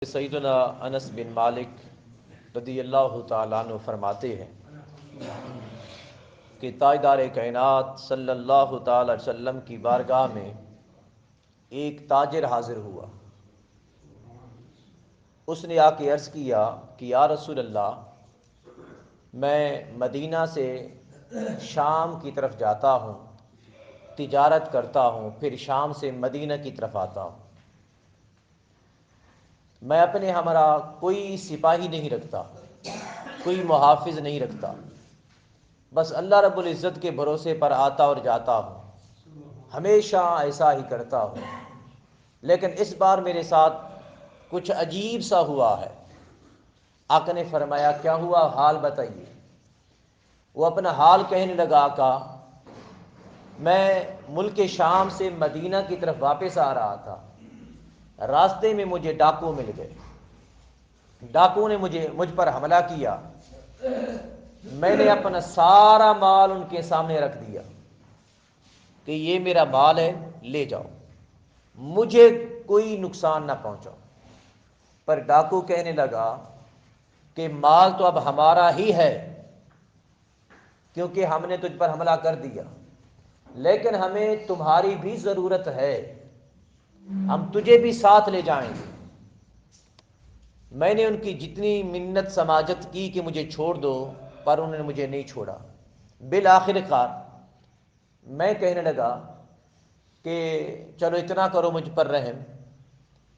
سیدنا انس بن مالک رضی اللہ تعالیٰ عنہ فرماتے ہیں کہ تاجدار کائنات صلی اللہ تعالی علیہ وسلم کی بارگاہ میں ایک تاجر حاضر ہوا۔ اس نے آ کے عرض کیا کہ یا رسول اللہ، میں مدینہ سے شام کی طرف جاتا ہوں، تجارت کرتا ہوں، پھر شام سے مدینہ کی طرف آتا ہوں۔ میں اپنے ہمراہ کوئی سپاہی نہیں رکھتا، کوئی محافظ نہیں رکھتا، بس اللہ رب العزت کے بھروسے پر آتا اور جاتا ہوں، ہمیشہ ایسا ہی کرتا ہوں۔ لیکن اس بار میرے ساتھ کچھ عجیب سا ہوا ہے۔ آقا نے فرمایا کیا ہوا، حال بتائیے۔ وہ اپنا حال کہنے لگا، آقا میں ملک شام سے مدینہ کی طرف واپس آ رہا تھا، راستے میں مجھے ڈاکو مل گئے۔ ڈاکو نے مجھ پر حملہ کیا۔ میں نے اپنا سارا مال ان کے سامنے رکھ دیا کہ یہ میرا مال ہے، لے جاؤ، مجھے کوئی نقصان نہ پہنچاؤ۔ پر ڈاکو کہنے لگا کہ مال تو اب ہمارا ہی ہے، کیونکہ ہم نے تجھ پر حملہ کر دیا، لیکن ہمیں تمہاری بھی ضرورت ہے، ہم تجھے بھی ساتھ لے جائیں گے۔ میں نے ان کی جتنی منت سماجت کی کہ مجھے چھوڑ دو، پر انہوں نے مجھے نہیں چھوڑا۔ بالآخر کار میں کہنے لگا کہ چلو اتنا کرو مجھ پر رحم،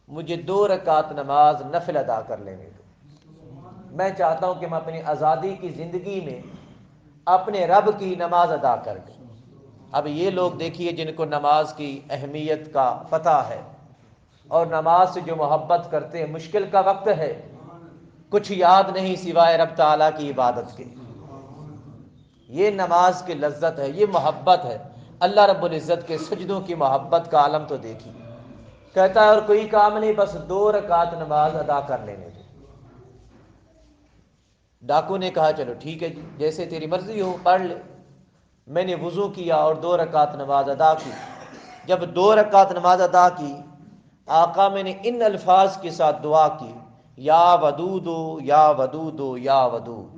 مجھے 2 رکعت نماز نفل ادا کر لینے دو۔ میں چاہتا ہوں کہ میں اپنی آزادی کی زندگی میں اپنے رب کی نماز ادا کر دوں۔ اب یہ لوگ دیکھیے جن کو نماز کی اہمیت کا پتہ ہے اور نماز سے جو محبت کرتے ہیں، مشکل کا وقت ہے، کچھ یاد نہیں سوائے رب تعالیٰ کی عبادت کے۔ یہ نماز کی لذت ہے، یہ محبت ہے۔ اللہ رب العزت کے سجدوں کی محبت کا عالم تو دیکھیے۔ کہتا ہے اور کوئی کام نہیں، بس 2 رکعت نماز ادا کر لینے دو۔ ڈاکو نے کہا چلو ٹھیک ہے جی، جیسے تیری مرضی ہو، پڑھ لے۔ میں نے وضو کیا اور 2 رکعت نماز ادا کی۔ جب 2 رکعت نماز ادا کی، آقا میں نے ان الفاظ کے ساتھ دعا کی، یا ودودو یا ودودو یا ودود،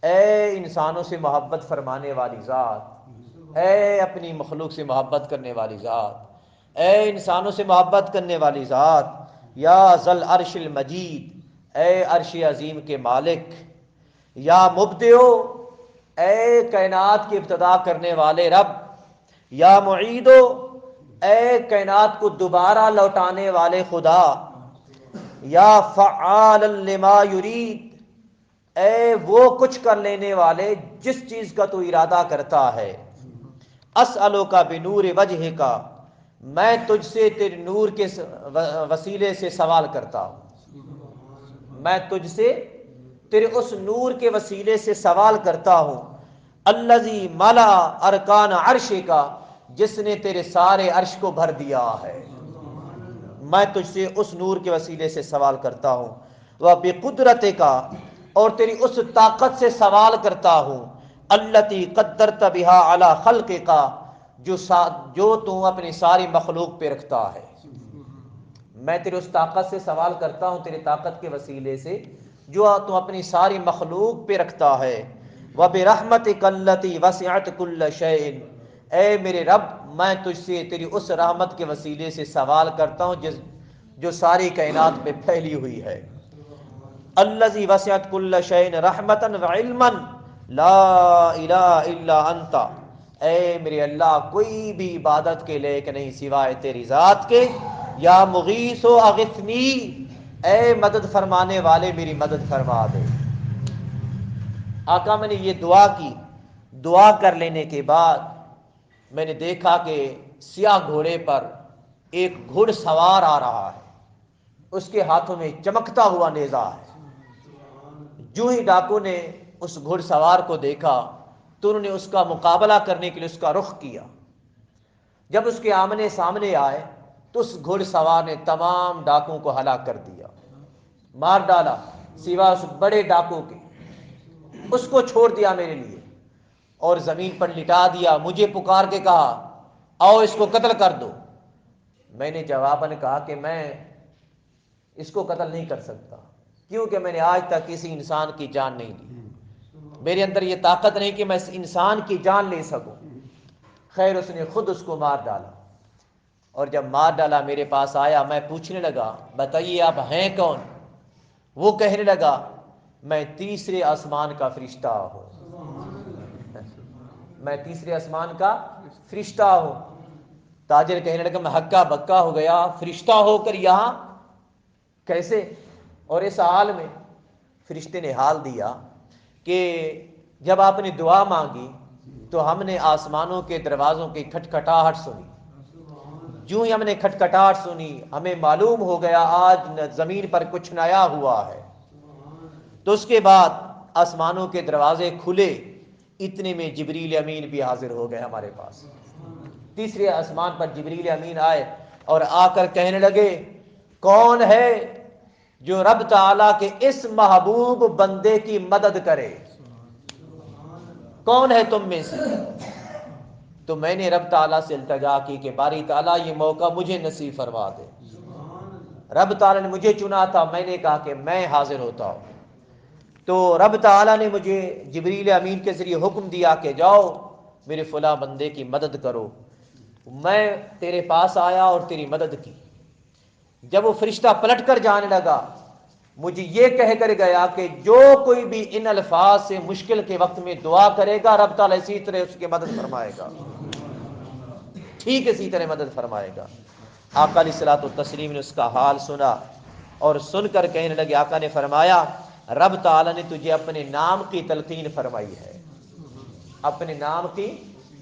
اے انسانوں سے محبت فرمانے والی ذات، اے اپنی مخلوق سے محبت کرنے والی ذات، اے انسانوں سے محبت کرنے والی ذات، یا ذل عرش المجید، اے عرش عظیم کے مالک، یا مبدئو، اے کائنات کی ابتدا کرنے والے رب، یا معیدو، اے کائنات کو دوبارہ لوٹانے والے خدا، یا فعال لما یرید، اے وہ کچھ کر لینے والے جس چیز کا تو ارادہ کرتا ہے۔ اسألک بنور وجہ کا، میں تجھ سے تیرے نور کے وسیلے سے سوال کرتا ہوں، میں تجھ سے تیرے اس نور کے وسیلے سے سوال کرتا ہوں، الذی ملا ارکان عرش کا، جس نے تیرے سارے عرش کو بھر دیا ہے۔ میں تجھ سے اس نور کے وسیلے سے سوال کرتا ہوں، وَبِقُدْرَتِ کا، اور تیری اس طاقت سے سوال کرتا ہوں، التی قدرت بہا علی خلق کا، جو تو اپنی ساری مخلوق پہ رکھتا ہے۔ میں تیرے اس طاقت سے سوال کرتا ہوں، تیری طاقت کے وسیلے سے جو تو اپنی ساری مخلوق پہ رکھتا ہے۔ وَبِرَحْمَتِكَ الَّتِي وَسِعَتْ كُلَّ شَيْءٍ، اے میرے رب میں تجھ سے تیری اس رحمت کے وسیلے سے سوال کرتا ہوں جو ساری کائنات پہ پھیلی ہوئی ہے۔ الَّذِي وَسِعَتْ كُلَّ شَيْءٍ رَحْمَةً وَعِلْمًا لَا إِلَٰهَ إِلَّا أَنْتَ، اے میرے اللہ کوئی بھی عبادت کے لائق نہیں سوائے تیری ذات کے۔ یا مغیث اغثنی، اے مدد فرمانے والے میری مدد فرما دے۔ آقا میں نے یہ دعا کی، دعا کر لینے کے بعد میں نے دیکھا کہ سیاہ گھوڑے پر ایک گھڑ سوار آ رہا ہے، اس کے ہاتھوں میں چمکتا ہوا نیزہ ہے۔ جو ہی ڈاکو نے اس گھڑ سوار کو دیکھا تو انہوں نے اس کا مقابلہ کرنے کے لیے اس کا رخ کیا۔ جب اس کے آمنے سامنے آئے تو اس گھڑ سوار نے تمام ڈاکوں کو ہلاک کر دیا، مار ڈالا، سوائے اس بڑے ڈاکو کے۔ اس کو چھوڑ دیا میرے لیے اور زمین پر لٹا دیا، مجھے پکار کے کہا آؤ اس کو قتل کر دو۔ میں نے جواباً کہا کہ میں اس کو قتل نہیں کر سکتا، کیونکہ میں نے آج تک کسی انسان کی جان نہیں لی، میرے اندر یہ طاقت نہیں کہ میں اس انسان کی جان لے سکوں۔ خیر اس نے خود اس کو مار ڈالا، اور جب مار ڈالا میرے پاس آیا، میں پوچھنے لگا بتائیے آپ ہیں کون؟ وہ کہنے لگا میں تیسرے آسمان کا فرشتہ ہوں، میں تیسرے آسمان کا فرشتہ ہوں۔ تاجر کہنے لگا میں ہکا بکا ہو گیا، فرشتہ ہو کر یہاں کیسے؟ اور اس حال میں فرشتے نے حال دیا کہ جب آپ نے دعا مانگی تو ہم نے آسمانوں کے دروازوں کی کھٹکھٹاہٹ سنی، جو ہی ہم نے کھٹکھٹاہٹ سنی ہمیں معلوم ہو گیا آج زمین پر کچھ نیا ہوا ہے۔ تو اس کے بعد آسمانوں کے دروازے کھلے، اتنے میں جبریل امین بھی حاضر ہو گئے ہمارے پاس۔ تیسرے آسمان پر جبریل امین آئے اور آ کر کہنے لگے کون ہے جو رب تعالیٰ کے اس محبوب بندے کی مدد کرے؟ کون ہے تم میں سے؟ تو میں نے رب تعالیٰ سے التجا کی کہ باری تعالیٰ یہ موقع مجھے نصیب فرما دے۔ رب تعالیٰ نے مجھے چنا تھا، میں نے کہا کہ میں حاضر ہوتا ہوں۔ تو رب تعالیٰ نے مجھے جبریل امین کے ذریعے حکم دیا کہ جاؤ میرے فلاں بندے کی مدد کرو۔ میں تیرے پاس آیا اور تیری مدد کی۔ جب وہ فرشتہ پلٹ کر جانے لگا مجھے یہ کہہ کر گیا کہ جو کوئی بھی ان الفاظ سے مشکل کے وقت میں دعا کرے گا رب تعالیٰ اسی طرح اس کی مدد فرمائے گا، ٹھیک اسی طرح مدد فرمائے گا۔ آقا علیہ الصلوۃ والتسلیم نے اس کا حال سنا اور سن کر کہنے لگے، آقا نے فرمایا رب تعالیٰ نے تجھے اپنے نام کی تلقین فرمائی ہے، اپنے نام کی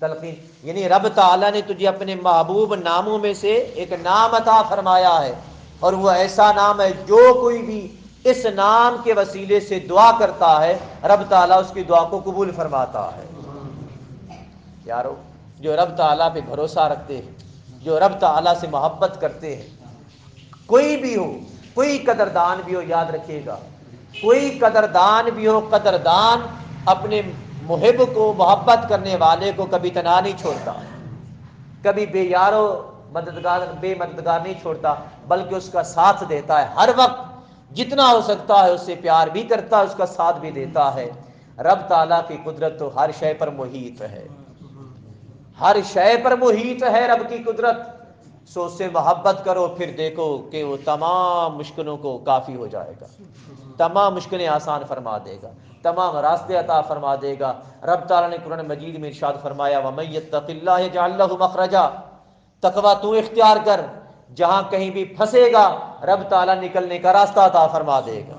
تلقین، یعنی رب تعالیٰ نے تجھے اپنے محبوب ناموں میں سے ایک نام عطا فرمایا ہے، اور وہ ایسا نام ہے جو کوئی بھی اس نام کے وسیلے سے دعا کرتا ہے رب تعالیٰ اس کی دعا کو قبول فرماتا ہے۔ یارو جو رب تعالیٰ پہ بھروسہ رکھتے ہیں، جو رب تعالیٰ سے محبت کرتے ہیں، کوئی بھی ہو، کوئی قدردان بھی ہو، یاد رکھیے گا کوئی قدردان بھی ہو، قدردان اپنے محب کو، محبت کرنے والے کو کبھی تنہا نہیں چھوڑتا، کبھی بے یارو بے مددگار نہیں چھوڑتا، بلکہ اس کا ساتھ دیتا ہے ہر وقت، جتنا ہو سکتا ہے اس سے پیار بھی کرتا ہے، اس کا ساتھ بھی دیتا ہے۔ رب تعالیٰ کی قدرت تو ہر شے پر محیط ہے، ہر شے پر محیط ہے رب کی قدرت، سو اس سے محبت کرو، پھر دیکھو کہ وہ تمام مشکلوں کو کافی ہو جائے گا، تمام مشکلیں آسان فرما دے گا، تمام راستے عطا فرما دے گا۔ رب تعالیٰ نے قرآن مجید میں ارشاد فرمایا وَمَن يَتَّقِ اللَّهَ يَجْعَل لَّهُ مَخْرَجًا، تقویٰ تو اختیار کر، جہاں کہیں بھی پھنسے گا رب تعالیٰ نکلنے کا راستہ عطا فرما دے گا۔